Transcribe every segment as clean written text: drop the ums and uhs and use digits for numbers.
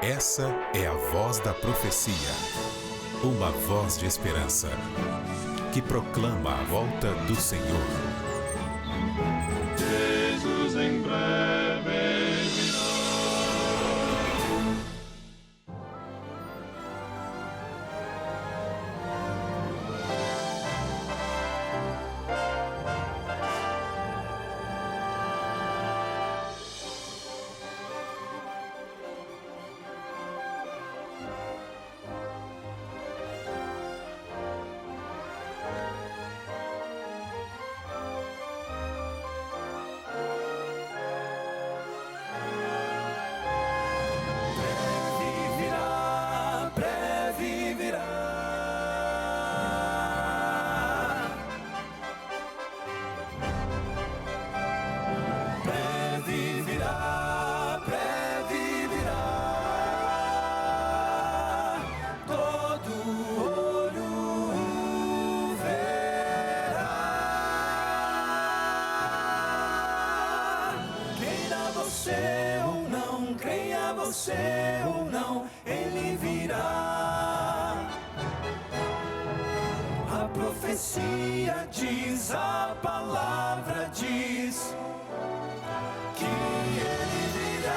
Essa é a voz da profecia, uma voz de esperança, que proclama a volta do Senhor. Jesus em breve virá. Você ou não, ele virá. A profecia diz, a palavra diz que ele virá.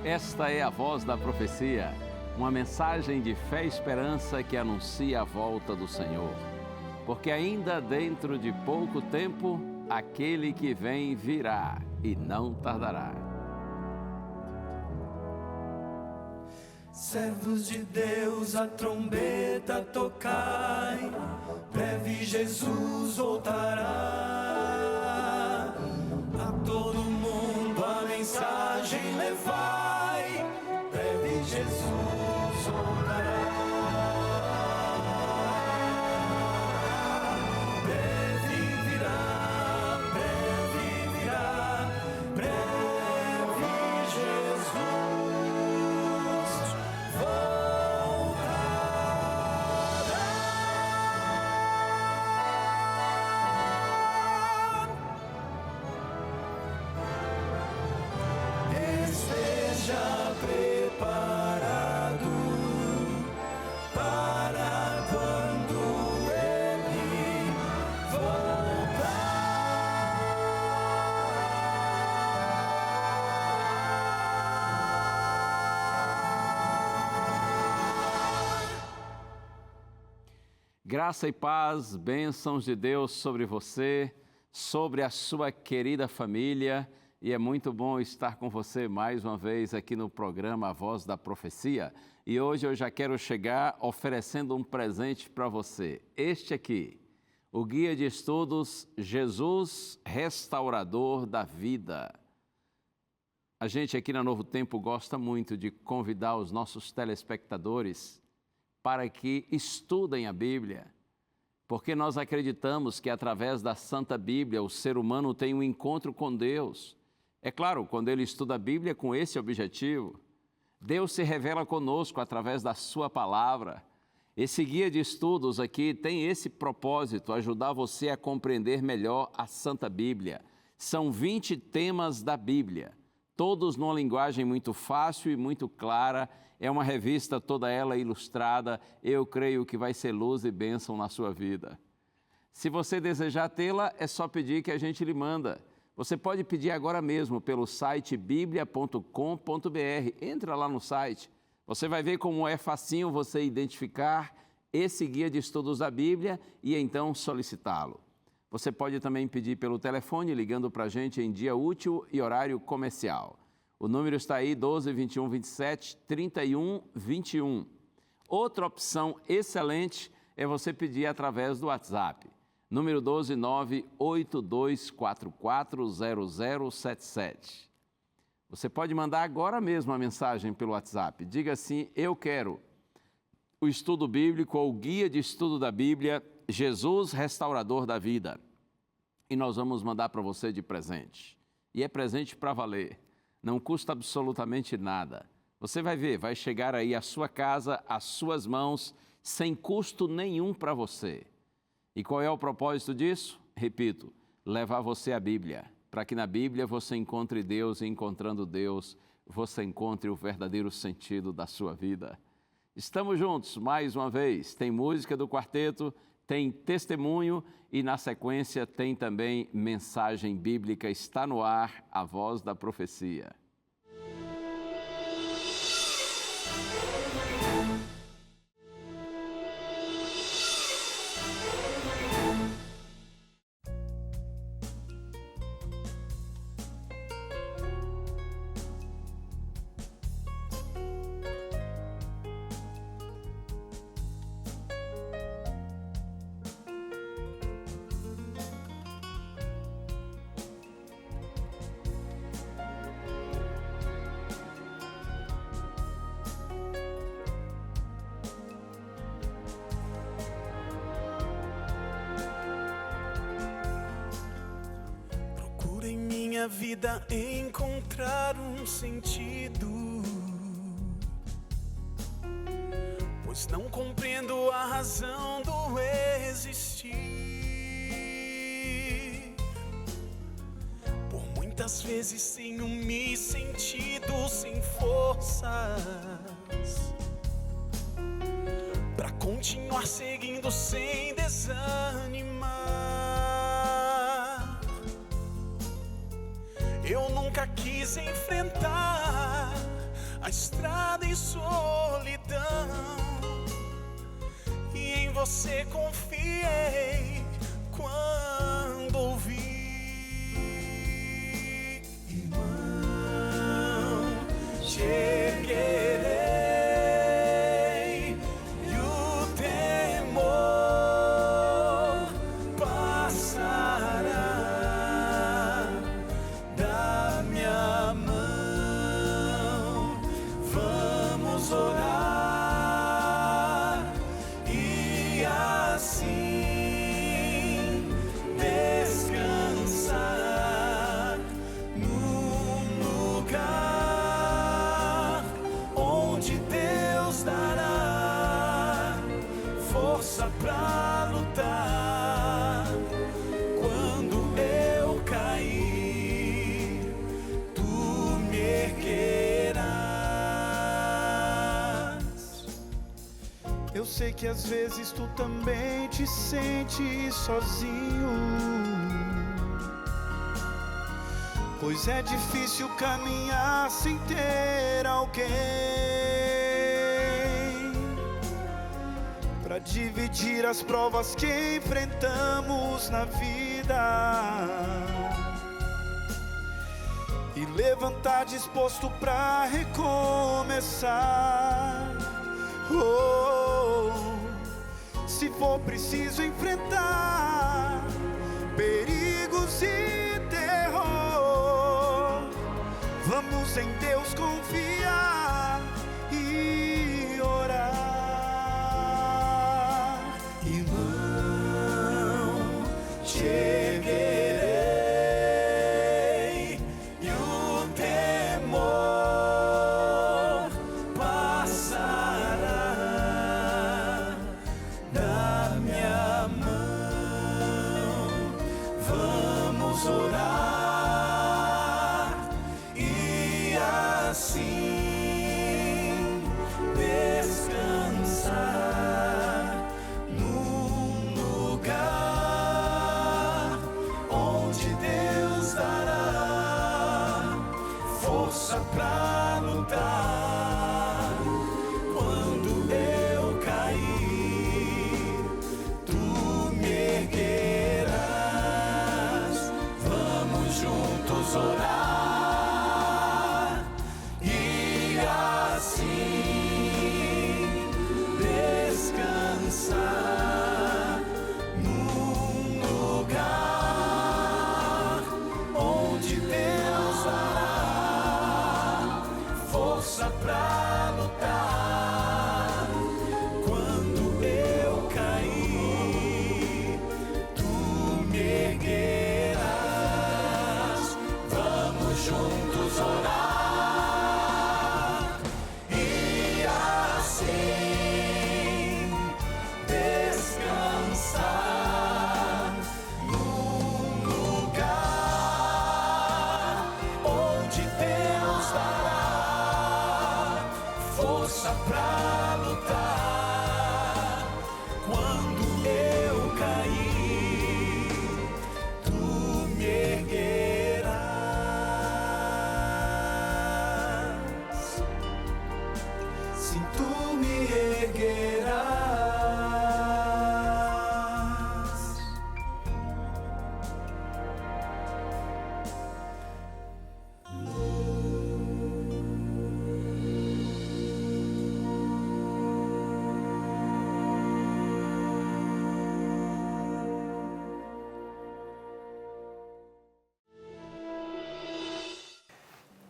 Esta é a voz da profecia, uma mensagem de fé e esperança que anuncia a volta do Senhor. Porque ainda dentro de pouco tempo, aquele que vem virá e não tardará. Servos de Deus, a trombeta tocai, breve Jesus voltará. A todo mundo a mensagem levai, breve Jesus voltará. Graça e paz, bênçãos de Deus sobre você, sobre a sua querida família, e é muito bom estar com você mais uma vez aqui no programa A Voz da Profecia. E hoje eu já quero chegar oferecendo um presente para você. Este aqui, o Guia de Estudos Jesus, Restaurador da Vida. A gente aqui na Novo Tempo gosta muito de convidar os nossos telespectadores para que estudem a Bíblia, porque nós acreditamos que através da Santa Bíblia o ser humano tem um encontro com Deus. É claro, quando ele estuda a Bíblia com esse objetivo, Deus se revela conosco através da sua palavra. Esse guia de estudos aqui tem esse propósito, ajudar você a compreender melhor a Santa Bíblia. São 20 temas da Bíblia, todos numa linguagem muito fácil e muito clara. É uma revista toda ela ilustrada, eu creio que vai ser luz e bênção na sua vida. Se você desejar tê-la, é só pedir que a gente lhe manda. Você pode pedir agora mesmo pelo site biblia.com.br. Entra lá no site, você vai ver como é facinho você identificar esse guia de estudos da Bíblia e então solicitá-lo. Você pode também pedir pelo telefone, ligando para a gente em dia útil e horário comercial. O número está aí, 12 21 27 31 21. Outra opção excelente é você pedir através do WhatsApp. Número 12 982440077. Você pode mandar agora mesmo a mensagem pelo WhatsApp. Diga assim, eu quero o estudo bíblico ou o guia de estudo da Bíblia, Jesus, Restaurador da Vida. E nós vamos mandar para você de presente. E é presente para valer. Não custa absolutamente nada. Você vai ver, vai chegar aí à sua casa, às suas mãos, sem custo nenhum para você. E qual é o propósito disso? Repito, levar você à Bíblia, para que na Bíblia você encontre Deus e, encontrando Deus, você encontre o verdadeiro sentido da sua vida. Estamos juntos mais uma vez. Tem música do quarteto, tem testemunho e, na sequência, tem também mensagem bíblica. Está no ar a Voz da Profecia. Minha vida encontrar um sentido, pois não compreendo a razão do existir. Por muitas vezes tenho me sentido sem forças para continuar seguindo sem desanimar. Eu nunca quis enfrentar a estrada em solidão, e em você confiei quando ouvi. Irmão, cheguei e o temor passará. Orar e assim descansar num lugar onde Deus dará força pra lutar. Quando eu cair, tu me erguerás. Eu sei que às vezes tu também te sentes sozinho, pois é difícil caminhar sem ter alguém para dividir as provas que enfrentamos na vida e levantar disposto para recomeçar. Se for preciso enfrentar perigos e terror, vamos em Deus confiar e orar. Irmão, cheguei e o temor passará. Orar e assim descansar num lugar onde Deus dará força pra lutar. Quando eu cair, tu me erguerás. Juntos orar e assim descansar num lugar onde Deus dará força pra lutar. Quando eu cair, tu me erguerás. Juntos orar e assim descansar num lugar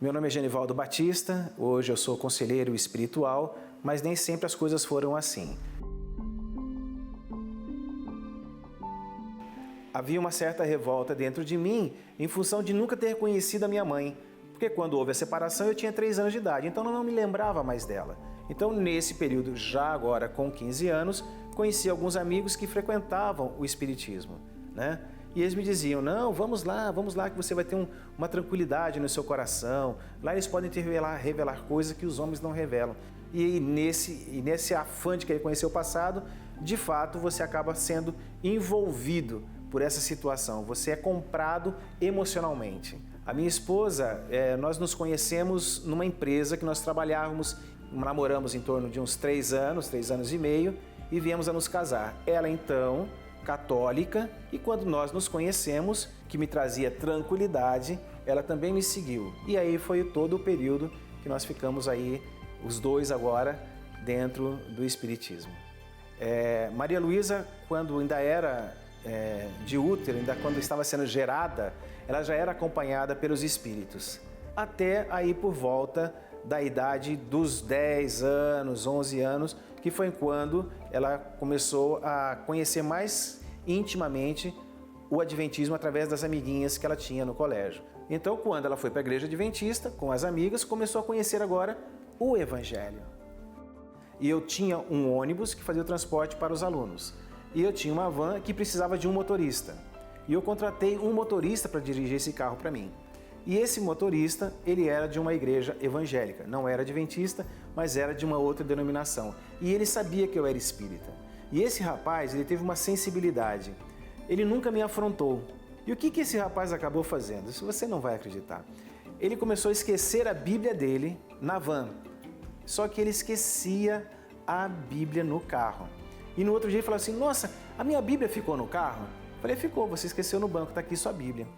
Meu nome é Genivaldo Batista, hoje eu sou conselheiro espiritual, mas nem sempre as coisas foram assim. Havia uma certa revolta dentro de mim em função de nunca ter conhecido a minha mãe, porque quando houve a separação eu tinha 3 anos de idade, então eu não me lembrava mais dela. Então nesse período, já agora com 15 anos, conheci alguns amigos que frequentavam o espiritismo, né? E eles me diziam, não, vamos lá que você vai ter uma tranquilidade no seu coração. Lá eles podem te revelar coisas que os homens não revelam. E nesse afã de querer conhecer o passado, de fato você acaba sendo envolvido por essa situação. Você é comprado emocionalmente. A minha esposa, nós nos conhecemos numa empresa que nós namoramos em torno de uns 3 anos e meio, e viemos a nos casar. Ela então, católica, e quando nós nos conhecemos, que me trazia tranquilidade, ela também me seguiu. E aí foi todo o período que nós ficamos aí, os dois agora, dentro do espiritismo. Maria Luísa, quando ainda era de útero, ainda quando estava sendo gerada, ela já era acompanhada pelos espíritos. Até aí por volta da idade dos 10 anos, 11 anos, que foi quando ela começou a conhecer mais intimamente o adventismo através das amiguinhas que ela tinha no colégio. Então, quando ela foi para a igreja adventista, com as amigas, começou a conhecer agora o Evangelho. E eu tinha um ônibus que fazia o transporte para os alunos. E eu tinha uma van que precisava de um motorista. E eu contratei um motorista para dirigir esse carro para mim. E esse motorista, ele era de uma igreja evangélica, não era adventista, mas era de uma outra denominação. E ele sabia que eu era espírita. E esse rapaz, ele teve uma sensibilidade. Ele nunca me afrontou. E o que esse rapaz acabou fazendo? Isso você não vai acreditar. Ele começou a esquecer a Bíblia dele na van. Só que ele esquecia a Bíblia no carro. E no outro dia ele falou assim, nossa, a minha Bíblia ficou no carro? Eu falei, ficou, você esqueceu no banco, está aqui sua Bíblia.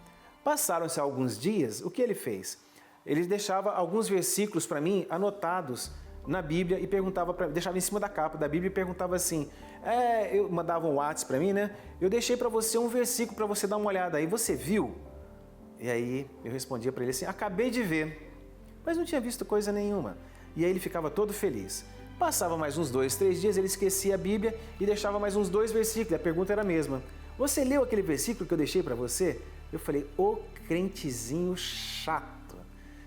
Passaram-se alguns dias, o que ele fez? Ele deixava alguns versículos para mim anotados na Bíblia e deixava em cima da capa da Bíblia e perguntava assim, eu mandava um WhatsApp para mim, né? Eu deixei para você um versículo para você dar uma olhada aí, você viu? E aí eu respondia para ele assim, acabei de ver, mas não tinha visto coisa nenhuma. E aí ele ficava todo feliz. Passava mais uns 2, 3 dias, ele esquecia a Bíblia e deixava mais uns 2 versículos, a pergunta era a mesma. Você leu aquele versículo que eu deixei para você? Eu falei, ô crentezinho chato,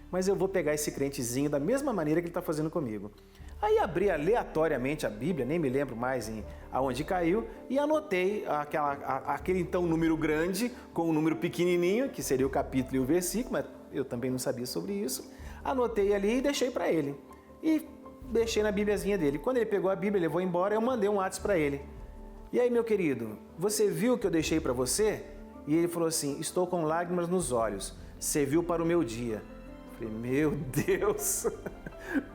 mas eu vou pegar esse crentezinho da mesma maneira que ele está fazendo comigo. Aí abri aleatoriamente a Bíblia, nem me lembro mais aonde caiu, e anotei aquele então número grande com um número pequenininho, que seria o capítulo e o versículo, mas eu também não sabia sobre isso. Anotei ali e deixei para ele. E deixei na Bíbliazinha dele. Quando ele pegou a Bíblia, levou embora, eu mandei um WhatsApp para ele. E aí, meu querido, você viu o que eu deixei para você? E ele falou assim, estou com lágrimas nos olhos, serviu para o meu dia. Eu falei, meu Deus,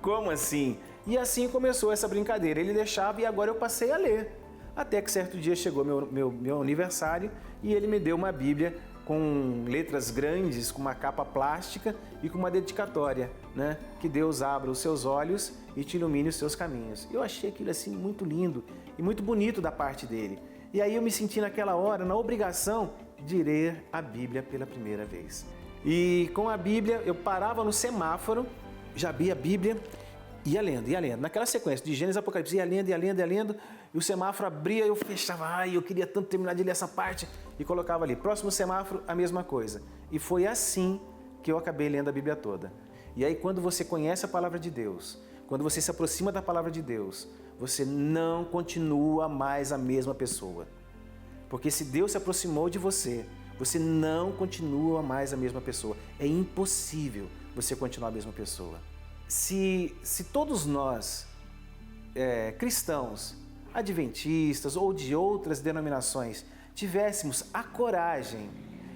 como assim? E assim começou essa brincadeira, ele deixava e agora eu passei a ler. Até que certo dia chegou meu aniversário e ele me deu uma Bíblia com letras grandes, com uma capa plástica e com uma dedicatória, né? Que Deus abra os seus olhos e te ilumine os seus caminhos. Eu achei aquilo assim muito lindo e muito bonito da parte dele. E aí eu me senti naquela hora na obrigação de ler a Bíblia pela primeira vez. E com a Bíblia eu parava no semáforo, já abria a Bíblia, ia lendo. Naquela sequência de Gênesis e Apocalipse, ia lendo, e o semáforo abria, eu fechava, eu queria tanto terminar de ler essa parte, e colocava ali. Próximo semáforo, a mesma coisa. E foi assim que eu acabei lendo a Bíblia toda. E aí quando você conhece a Palavra de Deus, quando você se aproxima da Palavra de Deus, você não continua mais a mesma pessoa. Porque se Deus se aproximou de você, você não continua mais a mesma pessoa. É impossível você continuar a mesma pessoa. Se todos nós, cristãos, adventistas ou de outras denominações, tivéssemos a coragem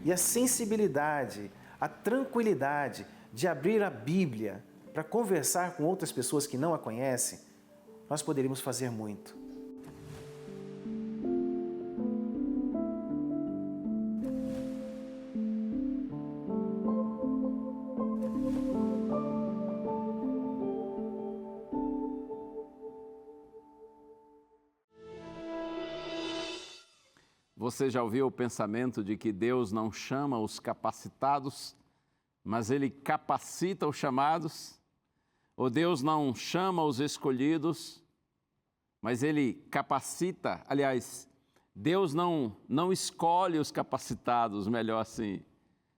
e a sensibilidade, a tranquilidade de abrir a Bíblia para conversar com outras pessoas que não a conhecem, nós poderíamos fazer muito. Você já ouviu o pensamento de que Deus não chama os capacitados, mas Ele capacita os chamados. Ou Deus não chama os escolhidos, mas Ele capacita. Aliás, Deus não escolhe os capacitados, melhor assim,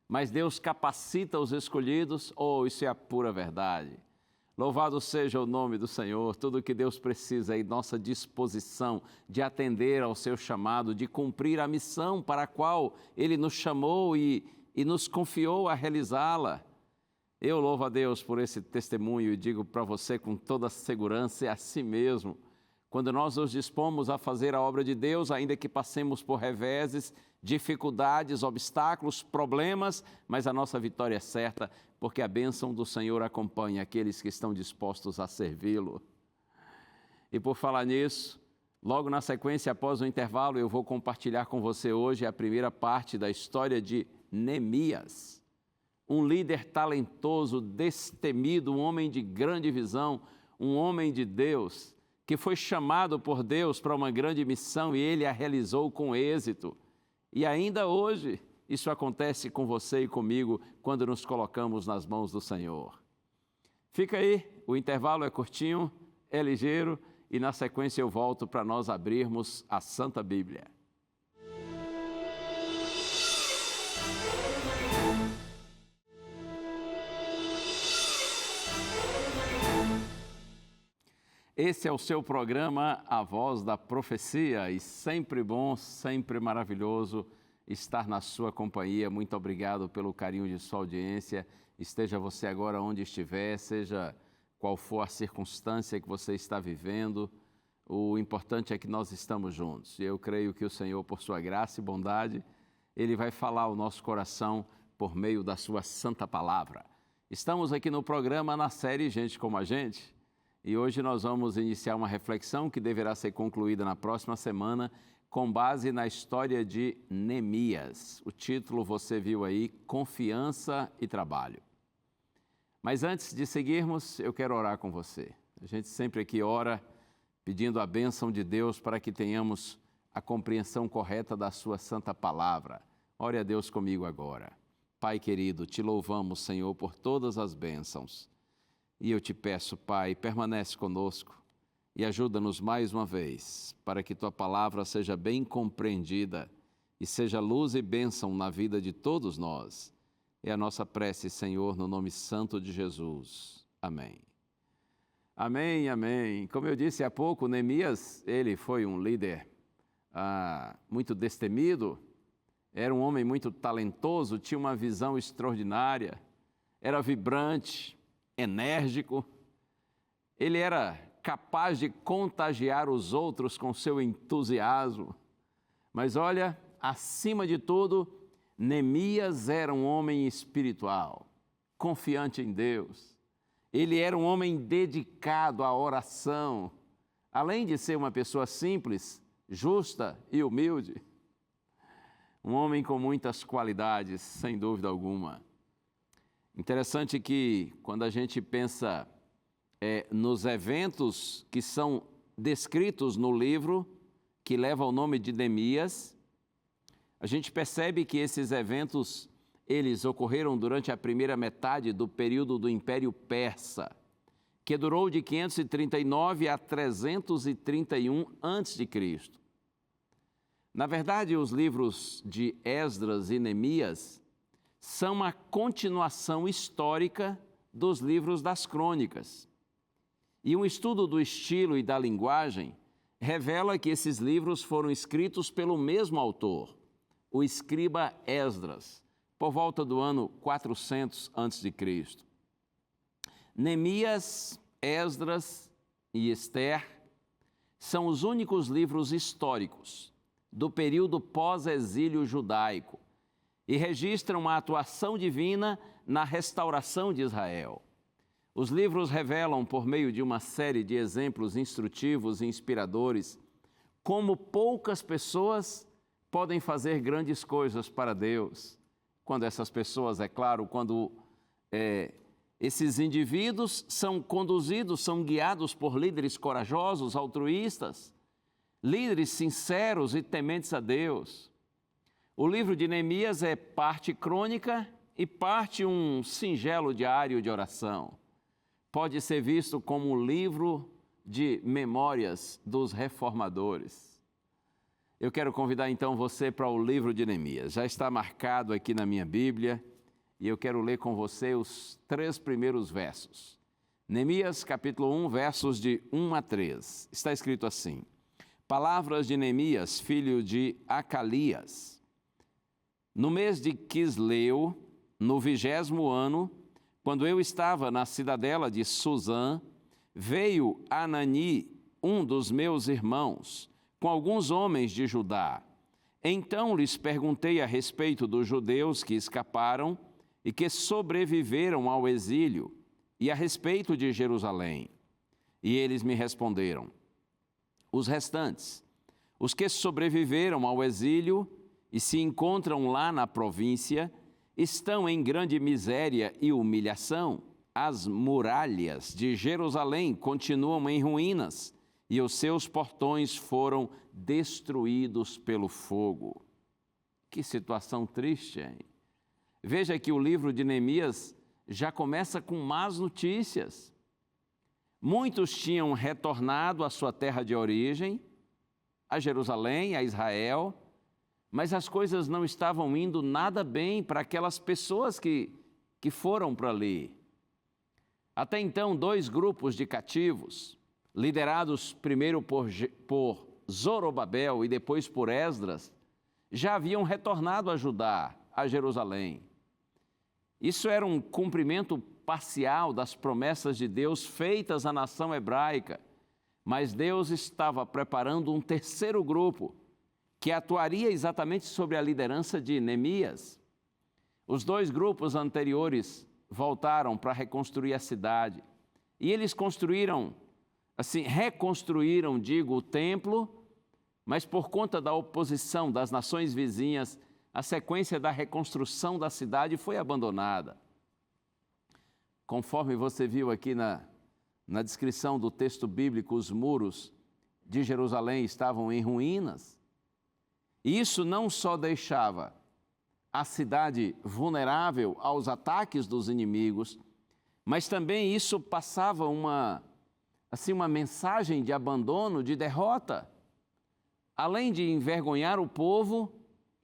mas Deus capacita os escolhidos. Oh, isso é a pura verdade. Louvado seja o nome do Senhor. Tudo o que Deus precisa é nossa disposição de atender ao seu chamado, de cumprir a missão para a qual Ele nos chamou e nos confiou a realizá-la. Eu louvo a Deus por esse testemunho e digo para você com toda segurança, é assim mesmo. Quando nós nos dispomos a fazer a obra de Deus, ainda que passemos por reveses, dificuldades, obstáculos, problemas, mas a nossa vitória é certa, porque a bênção do Senhor acompanha aqueles que estão dispostos a servi-lo. E por falar nisso, logo na sequência, após o intervalo, eu vou compartilhar com você hoje a primeira parte da história de Neemias. Um líder talentoso, destemido, um homem de grande visão, um homem de Deus, que foi chamado por Deus para uma grande missão e ele a realizou com êxito. E ainda hoje, isso acontece com você e comigo quando nos colocamos nas mãos do Senhor. Fica aí, o intervalo é curtinho, é ligeiro e na sequência eu volto para nós abrirmos a Santa Bíblia. Esse é o seu programa, A Voz da Profecia, e sempre bom, sempre maravilhoso estar na sua companhia. Muito obrigado pelo carinho de sua audiência. Esteja você agora onde estiver, seja qual for a circunstância que você está vivendo, o importante é que nós estamos juntos. E eu creio que o Senhor, por sua graça e bondade, Ele vai falar ao nosso coração por meio da sua santa palavra. Estamos aqui no programa, na série Gente Como a Gente, e hoje nós vamos iniciar uma reflexão que deverá ser concluída na próxima semana, com base na história de Neemias. O título você viu aí, Confiança e Trabalho. Mas antes de seguirmos, eu quero orar com você. A gente sempre aqui ora pedindo a bênção de Deus para que tenhamos a compreensão correta da sua santa palavra. Ore a Deus comigo agora. Pai querido, te louvamos, Senhor, por todas as bênçãos. E eu te peço, Pai, permanece conosco e ajuda-nos mais uma vez, para que tua palavra seja bem compreendida e seja luz e bênção na vida de todos nós. É a nossa prece, Senhor, no nome santo de Jesus. Amém. Amém, amém. Como eu disse há pouco, Neemias, ele foi um líder muito destemido, era um homem muito talentoso, tinha uma visão extraordinária, era vibrante, enérgico, ele era capaz de contagiar os outros com seu entusiasmo. Mas olha, acima de tudo, Neemias era um homem espiritual, confiante em Deus. Ele era um homem dedicado à oração, além de ser uma pessoa simples, justa e humilde. Um homem com muitas qualidades, sem dúvida alguma. Interessante que quando a gente pensa nos eventos que são descritos no livro, que leva o nome de Neemias, a gente percebe que esses eventos, eles ocorreram durante a primeira metade do período do Império Persa, que durou de 539 a 331 a.C. Na verdade, os livros de Esdras e Neemias são uma continuação histórica dos livros das crônicas. E um estudo do estilo e da linguagem revela que esses livros foram escritos pelo mesmo autor, o escriba Esdras, por volta do ano 400 a.C. Neemias, Esdras e Ester são os únicos livros históricos do período pós-exílio judaico e registram a atuação divina na restauração de Israel. Os livros revelam, por meio de uma série de exemplos instrutivos e inspiradores, como poucas pessoas podem fazer grandes coisas para Deus. Quando essas pessoas, é claro, quando esses indivíduos são conduzidos, são guiados por líderes corajosos, altruístas, líderes sinceros e tementes a Deus. O livro de Neemias é parte crônica e parte um singelo diário de oração. Pode ser visto como um livro de memórias dos reformadores. Eu quero convidar então você para o livro de Neemias. Já está marcado aqui na minha Bíblia e eu quero ler com você os 3 primeiros versos. Neemias, capítulo 1, versos de 1 a 3. Está escrito assim: Palavras de Neemias, filho de Acalias. No mês de Quisleu, no 20º ano, quando eu estava na cidadela de Suzã, veio Anani, um dos meus irmãos, com alguns homens de Judá. Então lhes perguntei a respeito dos judeus que escaparam e que sobreviveram ao exílio, e a respeito de Jerusalém. E eles me responderam: os restantes, os que sobreviveram ao exílio e se encontram lá na província, estão em grande miséria e humilhação. As muralhas de Jerusalém continuam em ruínas e os seus portões foram destruídos pelo fogo. Que situação triste, hein? Veja que o livro de Neemias já começa com más notícias. Muitos tinham retornado à sua terra de origem, a Jerusalém, a Israel, mas as coisas não estavam indo nada bem para aquelas pessoas que foram para ali. Até então, 2 grupos de cativos, liderados primeiro por Zorobabel e depois por Esdras, já haviam retornado a Judá, a Jerusalém. Isso era um cumprimento parcial das promessas de Deus feitas à nação hebraica, mas Deus estava preparando um 3º grupo, que atuaria exatamente sob a liderança de Neemias. Os 2 grupos anteriores voltaram para reconstruir a cidade, e eles reconstruíram, o templo, mas por conta da oposição das nações vizinhas, a sequência da reconstrução da cidade foi abandonada. Conforme você viu aqui na descrição do texto bíblico, os muros de Jerusalém estavam em ruínas. E isso não só deixava a cidade vulnerável aos ataques dos inimigos, mas também isso passava uma mensagem de abandono, de derrota, além de envergonhar o povo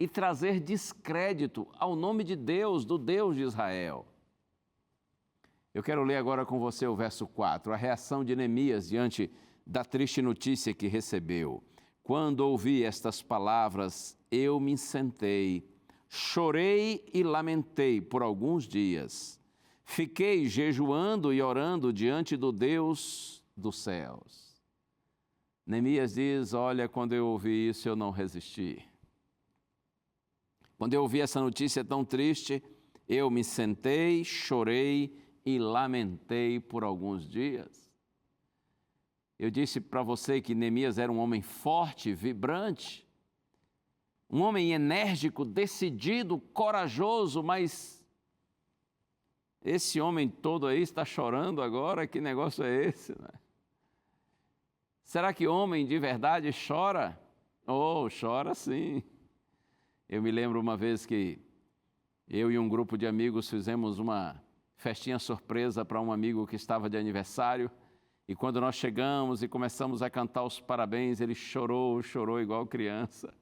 e trazer descrédito ao nome de Deus, do Deus de Israel. Eu quero ler agora com você o verso 4, a reação de Neemias diante da triste notícia que recebeu. Quando ouvi estas palavras, eu me sentei, chorei e lamentei por alguns dias. Fiquei jejuando e orando diante do Deus dos céus. Neemias diz: olha, quando eu ouvi isso, eu não resisti. Quando eu ouvi essa notícia tão triste, eu me sentei, chorei e lamentei por alguns dias. Eu disse para você que Neemias era um homem forte, vibrante, um homem enérgico, decidido, corajoso, mas esse homem todo aí está chorando agora? Que negócio é esse, né? Será que homem de verdade chora? Oh, chora sim. Eu me lembro uma vez que eu e um grupo de amigos fizemos uma festinha surpresa para um amigo que estava de aniversário, e quando nós chegamos e começamos a cantar os parabéns, ele chorou igual criança.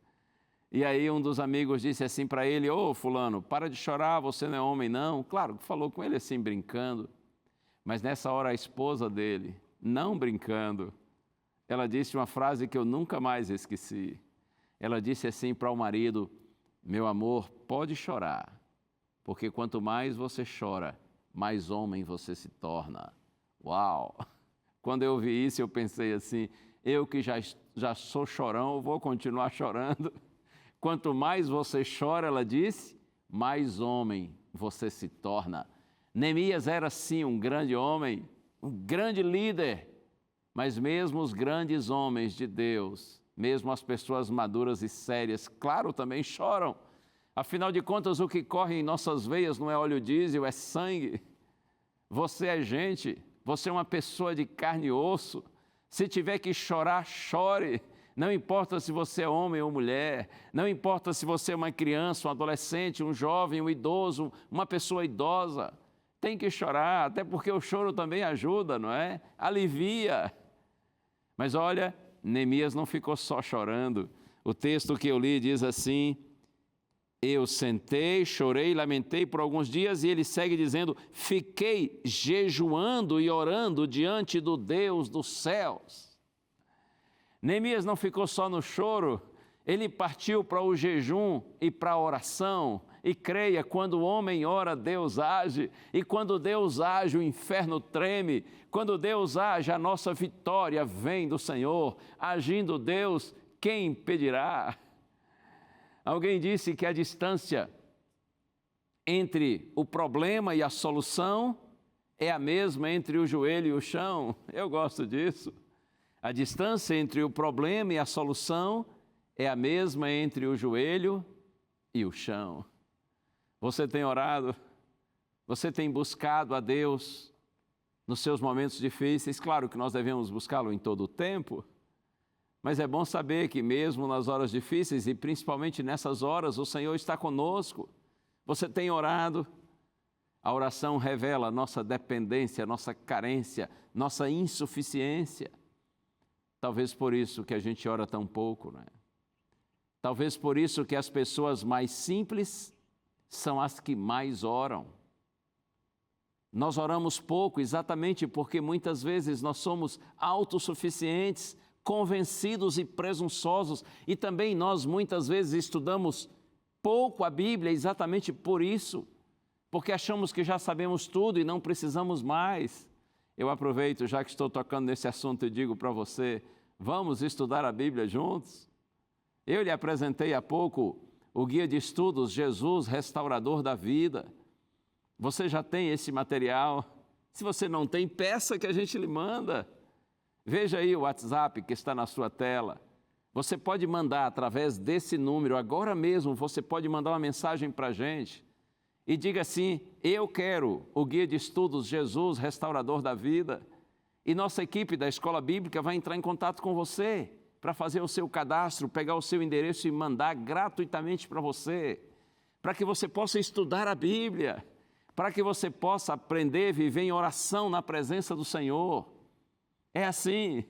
E aí um dos amigos disse assim para ele: ô fulano, para de chorar, você não é homem não. Claro, falou com ele assim brincando, mas nessa hora a esposa dele, não brincando, ela disse uma frase que eu nunca mais esqueci. Ela disse assim para o marido: meu amor, pode chorar, porque quanto mais você chora, mais homem você se torna. Uau! Quando eu ouvi isso, eu pensei assim: eu que já sou chorão, vou continuar chorando. Quanto mais você chora, ela disse, mais homem você se torna. Neemias era sim um grande homem, um grande líder, mas mesmo os grandes homens de Deus, mesmo as pessoas maduras e sérias, claro, também choram. Afinal de contas, o que corre em nossas veias não é óleo diesel, é sangue. Você é gente, você é uma pessoa de carne e osso. Se tiver que chorar, chore, Não importa se você é homem ou mulher, não importa se você é uma criança, um adolescente, um jovem, um idoso, uma pessoa idosa, tem que chorar, até porque o choro também ajuda, não é? Alivia. Mas olha, Neemias não ficou só chorando. O texto que eu li diz assim: eu sentei, chorei, lamentei por alguns dias, e ele segue dizendo: fiquei jejuando e orando diante do Deus dos céus. Neemias não ficou só no choro, ele partiu para o jejum e para a oração. E creia, quando o homem ora, Deus age, e quando Deus age, o inferno treme. Quando Deus age, a nossa vitória vem do Senhor. Agindo Deus, quem impedirá? Alguém disse que a distância entre o problema e a solução é a mesma entre o joelho e o chão. Eu gosto disso. A distância entre o problema e a solução é a mesma entre o joelho e o chão. Você tem orado? Você tem buscado a Deus nos seus momentos difíceis? Claro que nós devemos buscá-lo em todo o tempo, mas é bom saber que mesmo nas horas difíceis e principalmente nessas horas, o Senhor está conosco. Você tem orado? A oração revela a nossa dependência, a nossa carência, nossa insuficiência. Talvez por isso que a gente ora tão pouco, não é? Talvez por isso que as pessoas mais simples são as que mais oram. Nós oramos pouco exatamente porque muitas vezes nós somos autossuficientes, convencidos e presunçosos, e também nós muitas vezes estudamos pouco a Bíblia exatamente por isso, porque achamos que já sabemos tudo e não precisamos mais. Eu aproveito, já que estou tocando nesse assunto, e digo para você: vamos estudar a Bíblia juntos? Eu lhe apresentei há pouco o guia de estudos Jesus, Restaurador da Vida. Você já tem esse material? Se você não tem, peça que a gente lhe manda. Veja aí o WhatsApp que está na sua tela. Você pode mandar através desse número, agora mesmo você pode mandar uma mensagem para a gente e diga assim: eu quero o guia de estudos Jesus, Restaurador da Vida. E nossa equipe da Escola Bíblica vai entrar em contato com você para fazer o seu cadastro, pegar o seu endereço e mandar gratuitamente para você, para que você possa estudar a Bíblia, para que você possa aprender, viver em oração na presença do Senhor. É assim,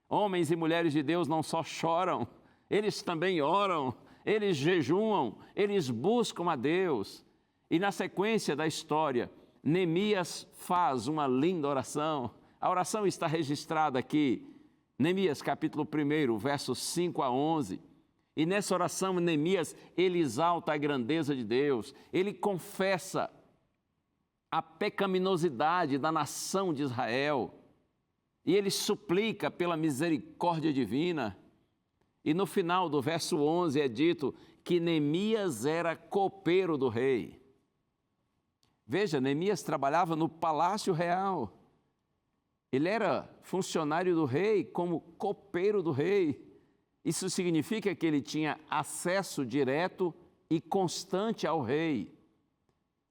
homens e mulheres de Deus não só choram, eles também oram, eles jejuam, eles buscam a Deus. E na sequência da história, Neemias faz uma linda oração. A oração está registrada aqui, Neemias capítulo 1, versos 5 a 11. E nessa oração, Neemias, ele exalta a grandeza de Deus, ele confessa a pecaminosidade da nação de Israel, e ele suplica pela misericórdia divina. E no final do verso 11 é dito que Neemias era copeiro do rei. Veja, Neemias trabalhava no palácio real. Ele era funcionário do rei, como copeiro do rei. Isso significa que ele tinha acesso direto e constante ao rei.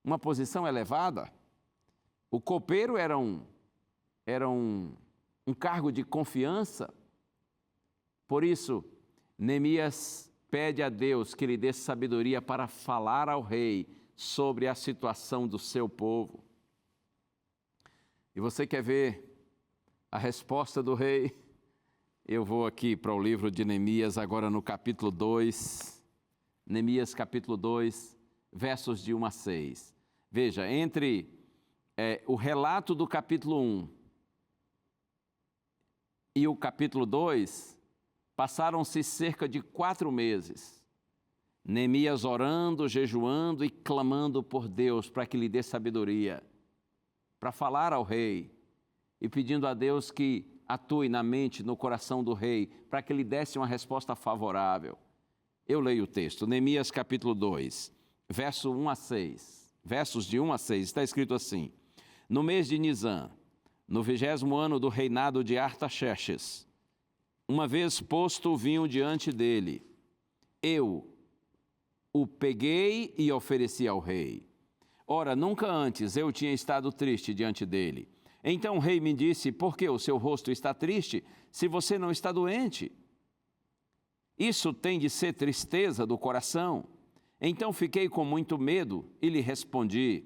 Uma posição elevada. O copeiro era um cargo de confiança. Por isso, Neemias pede a Deus que lhe dê sabedoria para falar ao rei sobre a situação do seu povo. E você quer ver a resposta do rei? Eu vou aqui para o livro de Neemias, agora no capítulo 2. Neemias capítulo 2, versos de 1 a 6. Veja, entre o relato do capítulo 1 e o capítulo 2, passaram-se cerca de 4 meses. Neemias orando, jejuando e clamando por Deus para que lhe dê sabedoria, para falar ao rei e pedindo a Deus que atue na mente, no coração do rei, para que lhe desse uma resposta favorável. Eu leio o texto, Neemias capítulo 2, versos de 1 a 6, está escrito assim: no mês de Nisã, no 20º ano do reinado de Artaxerxes, uma vez posto o vinho diante dele, eu o peguei e ofereci ao rei. Ora, nunca antes eu tinha estado triste diante dele. Então o rei me disse: por que o seu rosto está triste, se você não está doente? Isso tem de ser tristeza do coração. Então fiquei com muito medo e lhe respondi: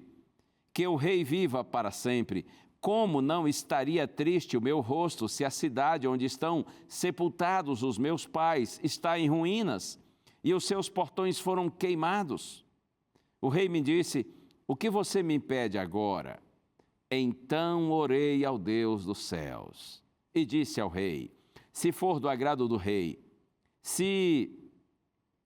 que o rei viva para sempre. Como não estaria triste o meu rosto se a cidade onde estão sepultados os meus pais está em ruínas e os seus portões foram queimados? O rei me disse: o que você me pede agora? Então orei ao Deus dos céus e disse ao rei: se for do agrado do rei, se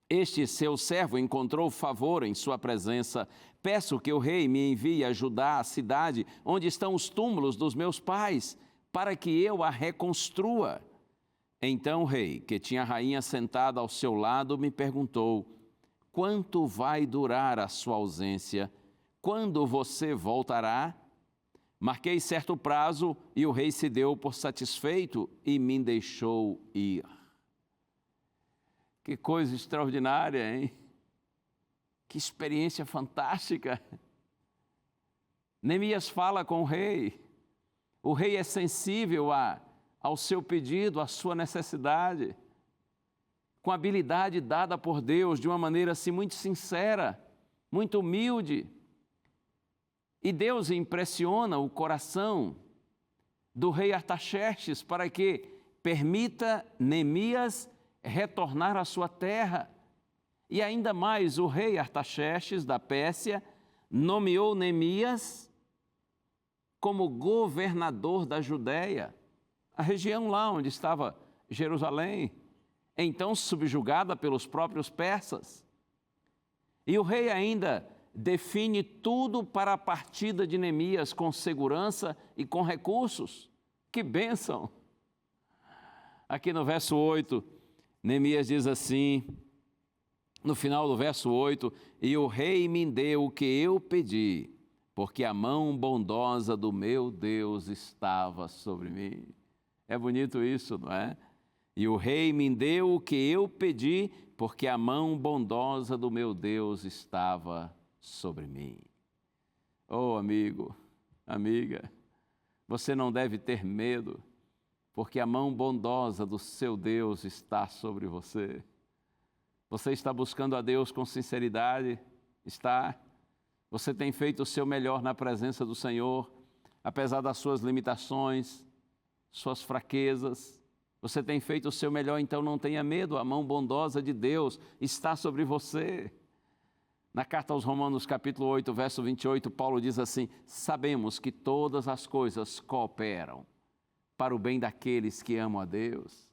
este seu servo encontrou favor em sua presença, peço que o rei me envie ajudar a cidade onde estão os túmulos dos meus pais, para que eu a reconstrua. Então o rei, que tinha a rainha sentada ao seu lado, me perguntou: quanto vai durar a sua ausência? Quando você voltará? Marquei certo prazo e o rei se deu por satisfeito e me deixou ir. Que coisa extraordinária, hein? Que experiência fantástica. Neemias fala com o rei. O rei é sensível ao seu pedido, à sua necessidade, com a habilidade dada por Deus, de uma maneira assim muito sincera, muito humilde. E Deus impressiona o coração do rei Artaxerxes para que permita Neemias retornar à sua terra. E ainda mais, o rei Artaxerxes da Pérsia nomeou Neemias como governador da Judéia, a região lá onde estava Jerusalém, então subjugada pelos próprios persas. E o rei ainda define tudo para a partida de Neemias com segurança e com recursos. Que bênção! Aqui no verso 8, Neemias diz assim, no final do verso 8, e o rei me deu o que eu pedi, porque a mão bondosa do meu Deus estava sobre mim. É bonito isso, não é? E o rei me deu o que eu pedi, porque a mão bondosa do meu Deus estava sobre mim. Oh, amigo, amiga, você não deve ter medo, porque a mão bondosa do seu Deus está sobre você. Você está buscando a Deus com sinceridade? Está? Você tem feito o seu melhor na presença do Senhor, apesar das suas limitações, suas fraquezas? Você tem feito o seu melhor, então não tenha medo, a mão bondosa de Deus está sobre você. Na carta aos Romanos, capítulo 8, verso 28, Paulo diz assim: sabemos que todas as coisas cooperam para o bem daqueles que amam a Deus.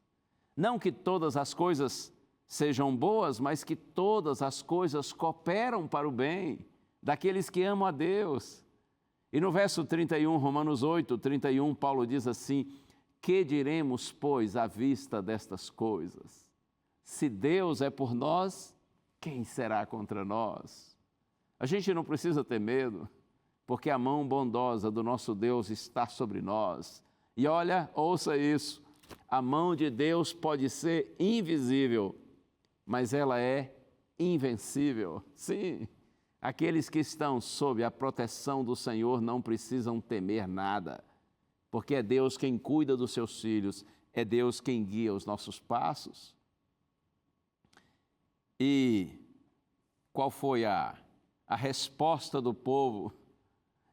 Não que todas as coisas sejam boas, mas que todas as coisas cooperam para o bem daqueles que amam a Deus. E no verso 31, Romanos 8, 31, Paulo diz assim: que diremos, pois, à vista destas coisas? Se Deus é por nós, quem será contra nós? A gente não precisa ter medo, porque a mão bondosa do nosso Deus está sobre nós. E olha, ouça isso, a mão de Deus pode ser invisível, mas ela é invencível. Sim, aqueles que estão sob a proteção do Senhor não precisam temer nada, porque é Deus quem cuida dos seus filhos, é Deus quem guia os nossos passos. E qual foi a resposta do povo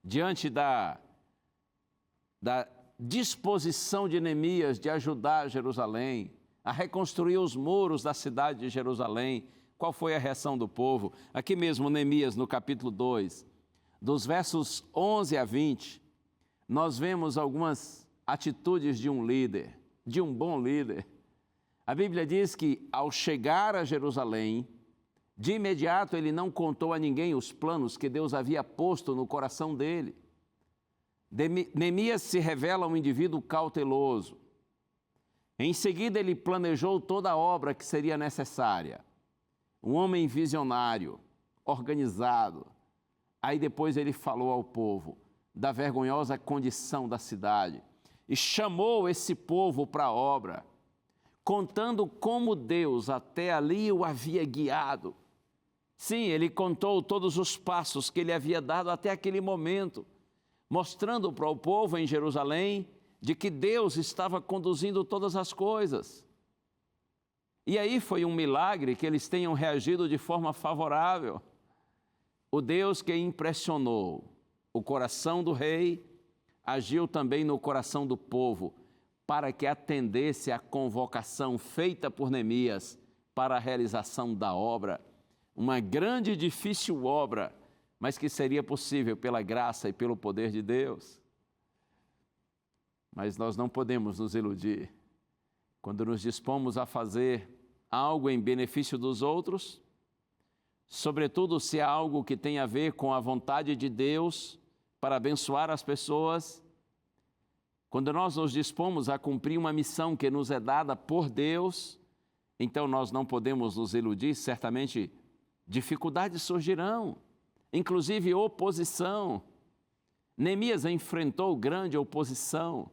diante da disposição de Neemias de ajudar Jerusalém a reconstruir os muros da cidade de Jerusalém? Qual foi a reação do povo? Aqui mesmo, Neemias, no capítulo 2, dos versos 11 a 20, nós vemos algumas atitudes de um líder, de um bom líder. A Bíblia diz que, ao chegar a Jerusalém, de imediato ele não contou a ninguém os planos que Deus havia posto no coração dele. Neemias se revela um indivíduo cauteloso. Em seguida, ele planejou toda a obra que seria necessária. Um homem visionário, organizado. Aí depois ele falou ao povo da vergonhosa condição da cidade e chamou esse povo para a obra, contando como Deus até ali o havia guiado. Sim, ele contou todos os passos que ele havia dado até aquele momento, mostrando para o povo em Jerusalém de que Deus estava conduzindo todas as coisas. E aí foi um milagre que eles tenham reagido de forma favorável. O Deus que impressionou o coração do rei, agiu também no coração do povo, para que atendesse à convocação feita por Neemias para a realização da obra. Uma grande e difícil obra, mas que seria possível pela graça e pelo poder de Deus. Mas nós não podemos nos iludir. Quando nos dispomos a fazer algo em benefício dos outros, sobretudo se é algo que tem a ver com a vontade de Deus para abençoar as pessoas, quando nós nos dispomos a cumprir uma missão que nos é dada por Deus, então nós não podemos nos iludir, certamente dificuldades surgirão, inclusive oposição. Neemias enfrentou grande oposição,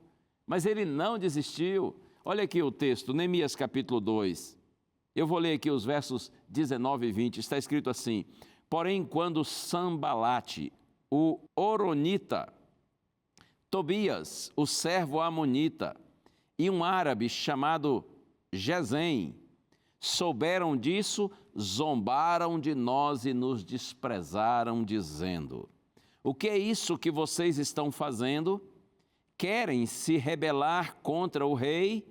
mas ele não desistiu. Olha aqui o texto, Neemias capítulo 2. Eu vou ler aqui os versos 19 e 20, está escrito assim: porém, quando Sambalate, o Horonita, Tobias, o servo amonita, e um árabe chamado Gesem, souberam disso, zombaram de nós e nos desprezaram, dizendo: o que é isso que vocês estão fazendo? Querem se rebelar contra o rei?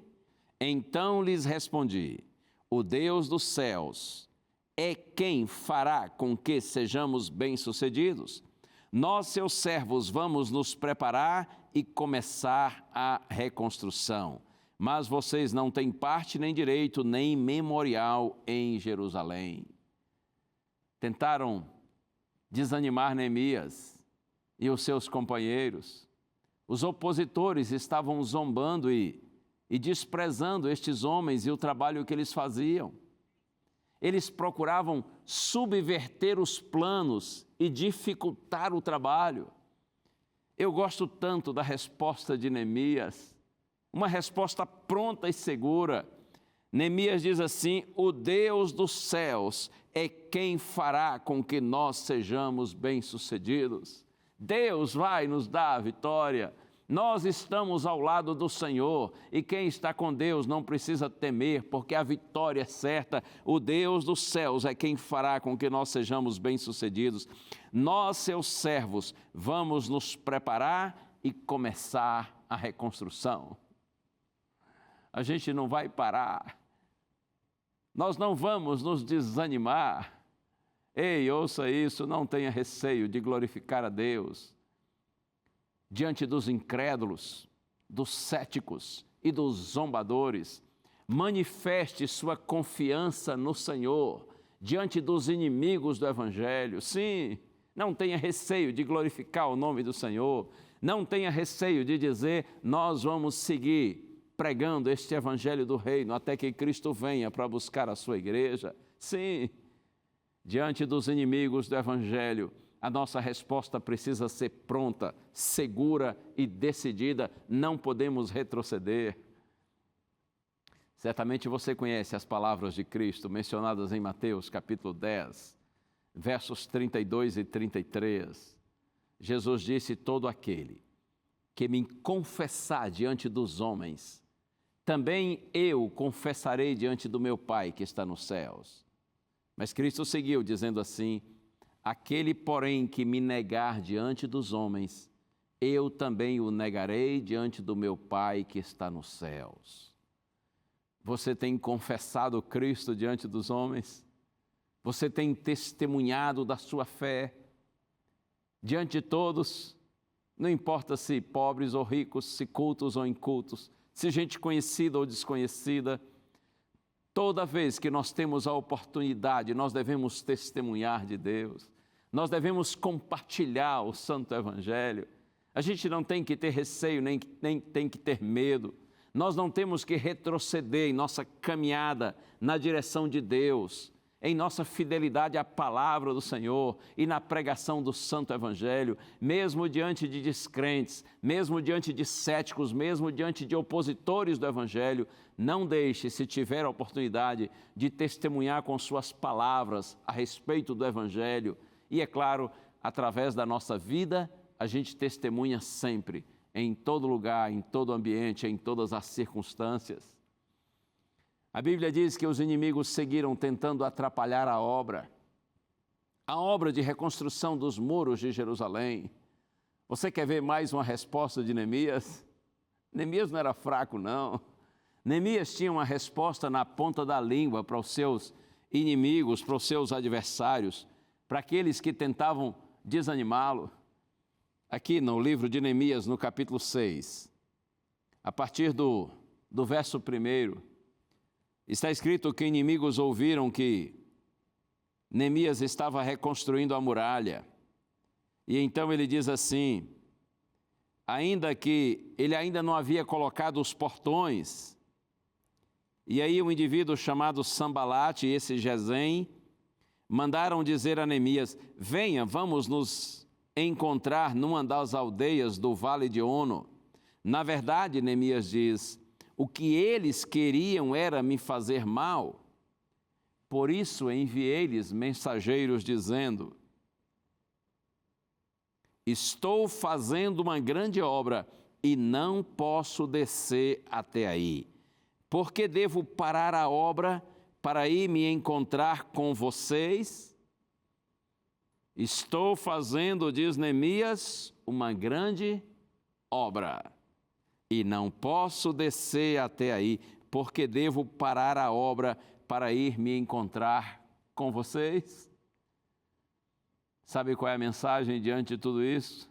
Então lhes respondi: o Deus dos céus é quem fará com que sejamos bem-sucedidos. Nós, seus servos, vamos nos preparar e começar a reconstrução. Mas vocês não têm parte nem direito, nem memorial em Jerusalém. Tentaram desanimar Neemias e os seus companheiros. Os opositores estavam zombando e desprezando estes homens e o trabalho que eles faziam. Eles procuravam subverter os planos e dificultar o trabalho. Eu gosto tanto da resposta de Neemias, uma resposta pronta e segura. Neemias diz assim: o Deus dos céus é quem fará com que nós sejamos bem-sucedidos. Deus vai nos dar a vitória. Nós estamos ao lado do Senhor, e quem está com Deus não precisa temer, porque a vitória é certa. O Deus dos céus é quem fará com que nós sejamos bem-sucedidos. Nós, seus servos, vamos nos preparar e começar a reconstrução. A gente não vai parar. Nós não vamos nos desanimar. Ei, ouça isso, não tenha receio de glorificar a Deus diante dos incrédulos, dos céticos e dos zombadores. Manifeste sua confiança no Senhor diante dos inimigos do Evangelho. Sim, não tenha receio de glorificar o nome do Senhor. Não tenha receio de dizer: nós vamos seguir pregando este Evangelho do Reino até que Cristo venha para buscar a sua igreja. Sim, diante dos inimigos do Evangelho, a nossa resposta precisa ser pronta, segura e decidida. Não podemos retroceder. Certamente você conhece as palavras de Cristo mencionadas em Mateus capítulo 10, versos 32 e 33. Jesus disse: todo aquele que me confessar diante dos homens, também eu confessarei diante do meu Pai que está nos céus. Mas Cristo seguiu dizendo assim: aquele, porém, que me negar diante dos homens, eu também o negarei diante do meu Pai que está nos céus. Você tem confessado Cristo diante dos homens? Você tem testemunhado da sua fé diante de todos? Não importa se pobres ou ricos, se cultos ou incultos, se gente conhecida ou desconhecida. Toda vez que nós temos a oportunidade, nós devemos testemunhar de Deus. Nós devemos compartilhar o Santo Evangelho. A gente não tem que ter receio, nem tem que ter medo. Nós não temos que retroceder em nossa caminhada na direção de Deus, em nossa fidelidade à palavra do Senhor e na pregação do Santo Evangelho, mesmo diante de descrentes, mesmo diante de céticos, mesmo diante de opositores do Evangelho. Não deixe, se tiver a oportunidade, de testemunhar com suas palavras a respeito do Evangelho. E, é claro, através da nossa vida, a gente testemunha sempre, em todo lugar, em todo ambiente, em todas as circunstâncias. A Bíblia diz que os inimigos seguiram tentando atrapalhar a obra de reconstrução dos muros de Jerusalém. Você quer ver mais uma resposta de Neemias? Neemias não era fraco, não. Neemias tinha uma resposta na ponta da língua para os seus inimigos, para os seus adversários, para aqueles que tentavam desanimá-lo. Aqui no livro de Neemias, no capítulo 6, a partir do verso 1, está escrito que inimigos ouviram que Neemias estava reconstruindo a muralha. E então ele diz assim, ainda que ele ainda não havia colocado os portões, e aí um indivíduo chamado Sambalate e esse Gesem mandaram dizer a Neemias, venha, vamos nos encontrar numa das aldeias do Vale de Ono. Na verdade, Neemias diz, o que eles queriam era me fazer mal. Por isso enviei-lhes mensageiros dizendo, estou fazendo uma grande obra e não posso descer até aí. Por que devo parar a obra para ir me encontrar com vocês? Estou fazendo, diz Neemias, uma grande obra e não posso descer até aí. Por que devo parar a obra para ir me encontrar com vocês? Sabe qual é a mensagem diante de tudo isso?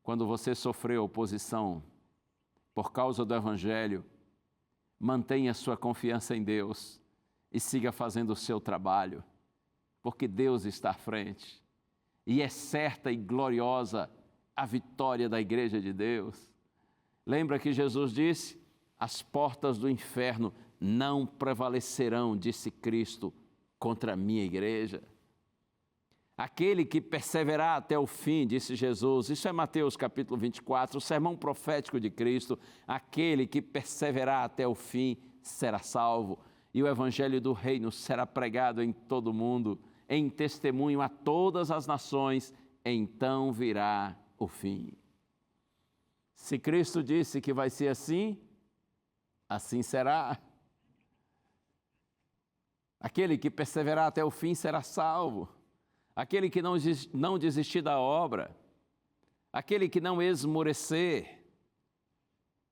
Quando você sofreu oposição por causa do Evangelho, mantenha sua confiança em Deus e siga fazendo o seu trabalho, porque Deus está à frente e é certa e gloriosa a vitória da Igreja de Deus. Lembra que Jesus disse, as portas do inferno não prevalecerão, disse Cristo, contra a minha igreja. Aquele que perseverar até o fim, disse Jesus, isso é Mateus capítulo 24, o sermão profético de Cristo, aquele que perseverar até o fim será salvo, e o evangelho do reino será pregado em todo o mundo, em testemunho a todas as nações, então virá o fim. Se Cristo disse que vai ser assim, assim será. Aquele que perseverar até o fim será salvo. Aquele que não desistir da obra, aquele que não esmorecer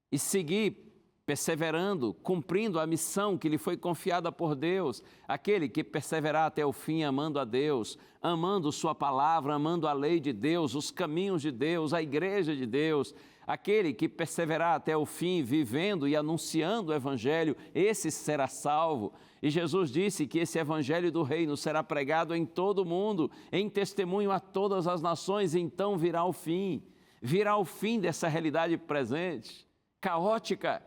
e seguir perseverando, cumprindo a missão que lhe foi confiada por Deus, aquele que perseverar até o fim amando a Deus, amando sua palavra, amando a lei de Deus, os caminhos de Deus, a igreja de Deus, aquele que perseverar até o fim, vivendo e anunciando o evangelho, esse será salvo. E Jesus disse que esse evangelho do reino será pregado em todo o mundo, em testemunho a todas as nações, então virá o fim dessa realidade presente, caótica,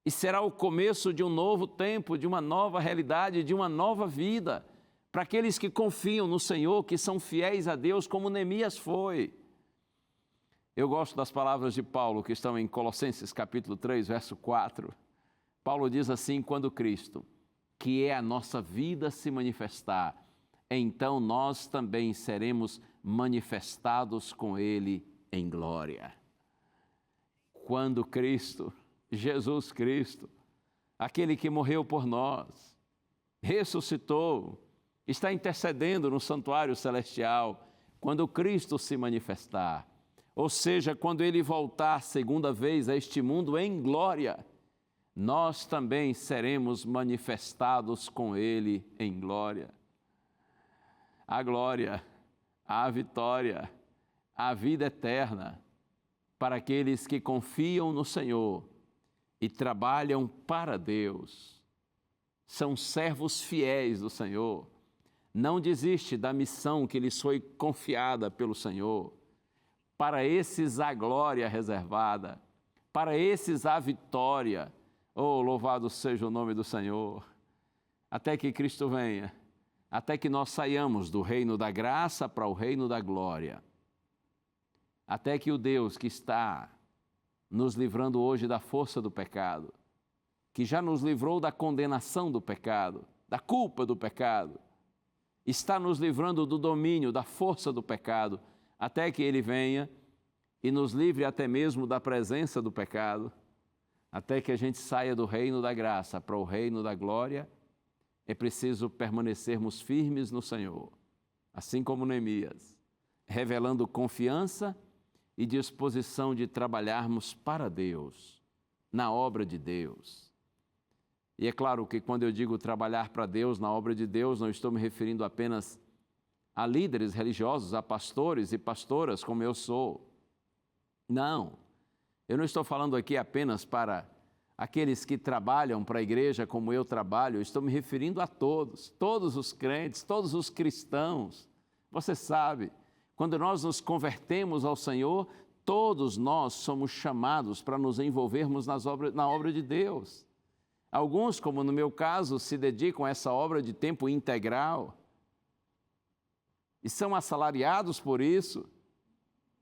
e será o começo de um novo tempo, de uma nova realidade, de uma nova vida, para aqueles que confiam no Senhor, que são fiéis a Deus, como Neemias foi. Eu gosto das palavras de Paulo, que estão em Colossenses capítulo 3, verso 4. Paulo diz assim, quando Cristo, que é a nossa vida, se manifestar, então nós também seremos manifestados com Ele em glória. Quando Cristo, Jesus Cristo, aquele que morreu por nós, ressuscitou, está intercedendo no santuário celestial, quando Cristo se manifestar, ou seja, quando Ele voltar segunda vez a este mundo em glória, nós também seremos manifestados com Ele em glória. A glória, a vitória, a vida eterna para aqueles que confiam no Senhor e trabalham para Deus. São servos fiéis do Senhor. Não desiste da missão que lhes foi confiada pelo Senhor. Para esses a glória reservada, para esses a vitória. Oh, louvado seja o nome do Senhor. Até que Cristo venha, até que nós saiamos do reino da graça para o reino da glória. Até que o Deus que está nos livrando hoje da força do pecado, que já nos livrou da condenação do pecado, da culpa do pecado, está nos livrando do domínio, da força do pecado, até que Ele venha e nos livre até mesmo da presença do pecado, Até que a gente saia do reino da graça para o reino da glória, é preciso permanecermos firmes no Senhor, assim como Neemias, revelando confiança e disposição de trabalharmos para Deus, na obra de Deus. E é claro que quando eu digo trabalhar para Deus, na obra de Deus, não estou me referindo apenas a líderes religiosos, a pastores e pastoras como eu sou. Não, eu não estou falando aqui apenas para aqueles que trabalham para a igreja como eu trabalho, eu estou me referindo a todos, todos os crentes, todos os cristãos. Você sabe, quando nós nos convertemos ao Senhor, todos nós somos chamados para nos envolvermos na obra de Deus. Alguns, como no meu caso, se dedicam a essa obra de tempo integral e são assalariados por isso,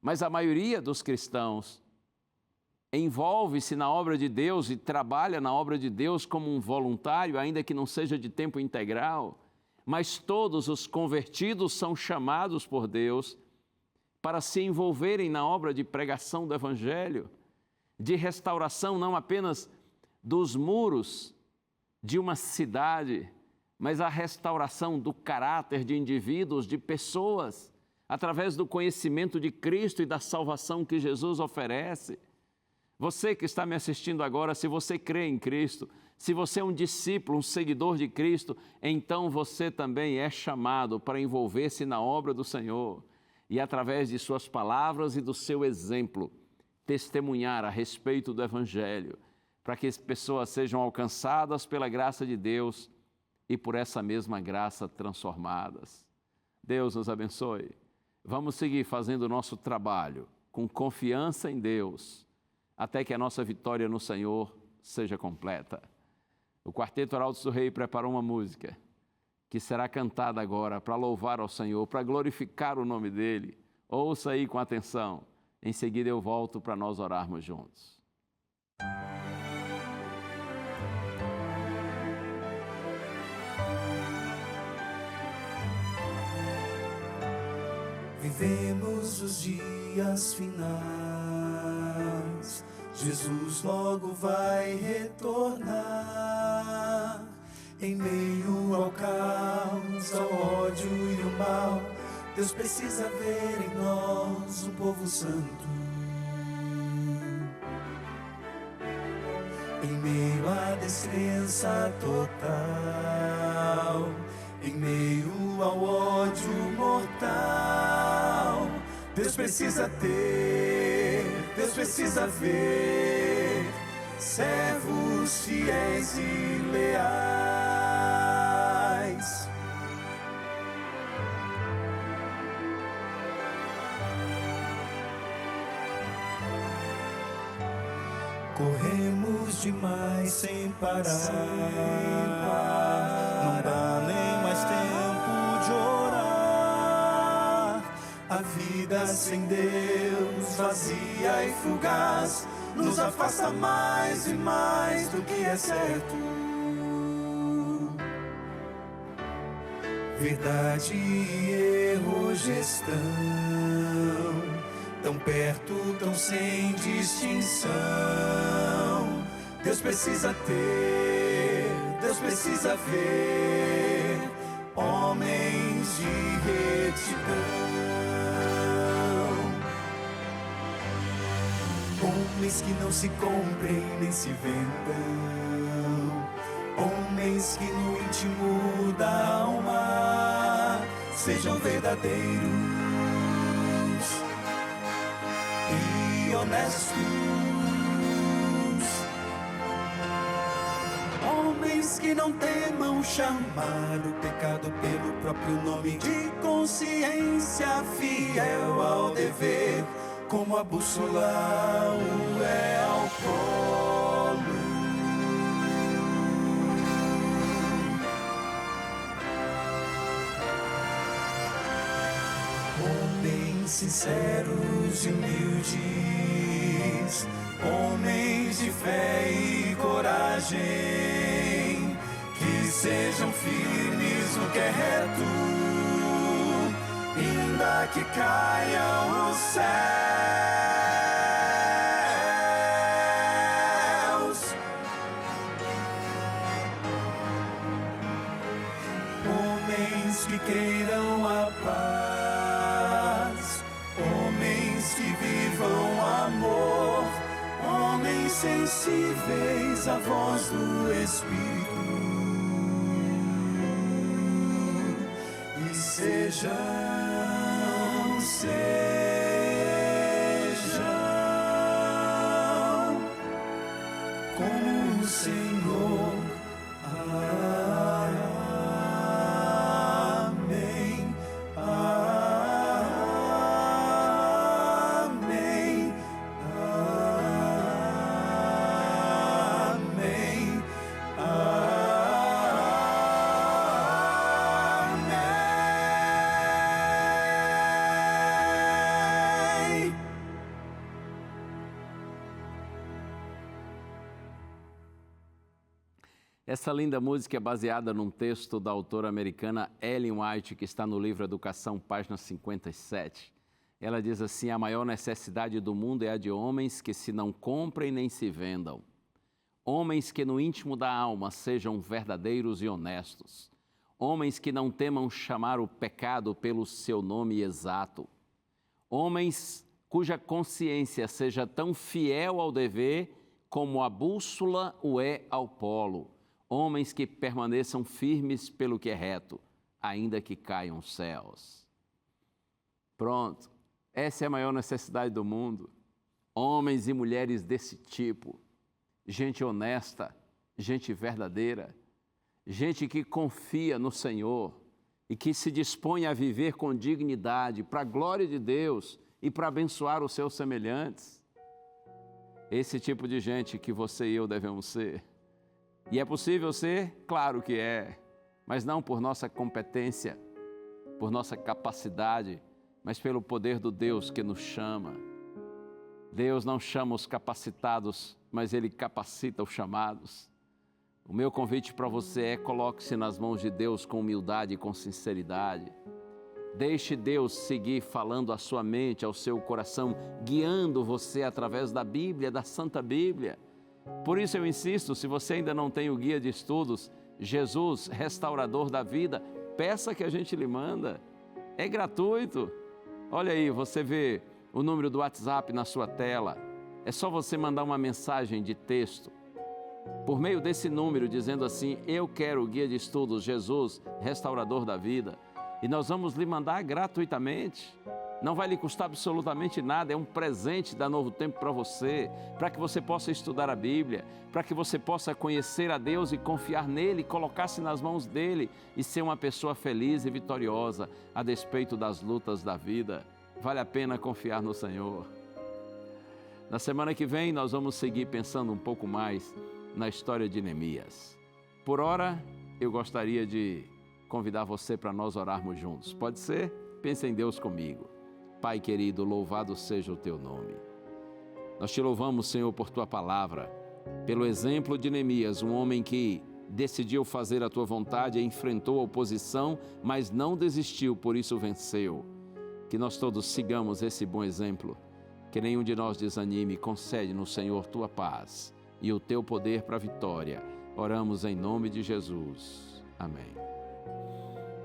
mas a maioria dos cristãos envolve-se na obra de Deus e trabalha na obra de Deus como um voluntário, ainda que não seja de tempo integral, mas todos os convertidos são chamados por Deus para se envolverem na obra de pregação do Evangelho, de restauração não apenas dos muros de uma cidade, mas a restauração do caráter de indivíduos, de pessoas, através do conhecimento de Cristo e da salvação que Jesus oferece. Você que está me assistindo agora, se você crê em Cristo, se você é um discípulo, um seguidor de Cristo, então você também é chamado para envolver-se na obra do Senhor e, através de suas palavras e do seu exemplo, testemunhar a respeito do Evangelho, para que as pessoas sejam alcançadas pela graça de Deus e por essa mesma graça transformadas. Deus nos abençoe. Vamos seguir fazendo o nosso trabalho com confiança em Deus, até que a nossa vitória no Senhor seja completa. O Quarteto Arautos do Rei preparou uma música que será cantada agora para louvar ao Senhor, para glorificar o nome dEle. Ouça aí com atenção. Em seguida eu volto para nós orarmos juntos. Vivemos os dias finais, Jesus logo vai retornar. Em meio ao caos, ao ódio e ao mal, Deus precisa ver em nós um povo santo. Em meio à descrença total, em meio ao ódio mortal, Deus precisa ter, Deus precisa ver servos fiéis e leais. Corremos demais sem parar, não dá nem mais tempo de orar. A vida sem Deus, vazia e fugaz, nos afasta mais e mais do que é certo. Verdade e erro hoje estão tão perto, tão sem distinção. Deus precisa ter, Deus precisa ver homens de retidão. Homens que não se comprem nem se vendam, homens que no íntimo da alma sejam verdadeiros e honestos. Homens que não temam chamar o pecado pelo próprio nome, de consciência fiel ao dever, como a bússola o é ao polo. Homens sinceros e humildes, homens de fé e coragem, que sejam firmes no que é reto, ainda que caiam os céus. do Espírito e sejam como o Senhor. Amém. Amém. Amém. Amém. Essa linda música é baseada num texto da autora americana Ellen White, que está no livro Educação, página 57. Ela diz assim: a maior necessidade do mundo é a de homens que se não comprem nem se vendam. Homens que no íntimo da alma sejam verdadeiros e honestos. Homens que não temam chamar o pecado pelo seu nome exato. Homens cuja consciência seja tão fiel ao dever como a bússola o é ao polo. Homens que permaneçam firmes pelo que é reto, ainda que caiam os céus. Pronto, essa é a maior necessidade do mundo. Homens e mulheres desse tipo, gente honesta, gente verdadeira, gente que confia no Senhor e que se dispõe a viver com dignidade para a glória de Deus e para abençoar os seus semelhantes. Esse tipo de gente que você e eu devemos ser. E é possível ser? Claro que é, mas não por nossa competência, por nossa capacidade, mas pelo poder do Deus que nos chama. Deus não chama os capacitados, mas Ele capacita os chamados. O meu convite para você é: coloque-se nas mãos de Deus com humildade e com sinceridade. Deixe Deus seguir falando à sua mente, ao seu coração, guiando você através da Bíblia, da Santa Bíblia. Por isso eu insisto, se você ainda não tem o guia de estudos, Jesus, Restaurador da Vida, peça que a gente lhe manda. É gratuito. Olha aí, você vê o número do WhatsApp na sua tela. É só você mandar uma mensagem de texto por meio desse número, dizendo assim: eu quero o guia de estudos Jesus, Restaurador da Vida. E nós vamos lhe mandar gratuitamente. Não vai lhe custar absolutamente nada, é um presente da Novo Tempo para você, para que você possa estudar a Bíblia, para que você possa conhecer a Deus e confiar nele, colocar-se nas mãos dele e ser uma pessoa feliz e vitoriosa a despeito das lutas da vida. Vale a pena confiar no Senhor. Na semana que vem nós vamos seguir pensando um pouco mais na história de Neemias. Por ora, eu gostaria de convidar você para nós orarmos juntos. Pode ser? Pense em Deus comigo. Pai querido, louvado seja o Teu nome. Nós Te louvamos, Senhor, por Tua palavra, pelo exemplo de Neemias, um homem que decidiu fazer a Tua vontade e enfrentou a oposição, mas não desistiu, por isso venceu. Que nós todos sigamos esse bom exemplo, que nenhum de nós desanime. Concede-nos, Senhor, Tua paz e o Teu poder para a vitória. Oramos em nome de Jesus. Amém.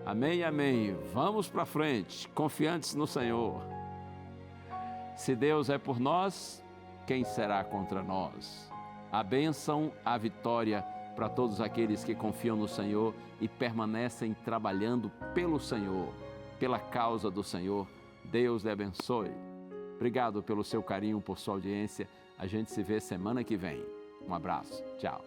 Amém, amém. Vamos para frente, confiantes no Senhor. Se Deus é por nós, quem será contra nós? A bênção, a vitória para todos aqueles que confiam no Senhor e permanecem trabalhando pelo Senhor, pela causa do Senhor. Deus lhe abençoe. Obrigado pelo seu carinho, por sua audiência. A gente se vê semana que vem. Um abraço. Tchau.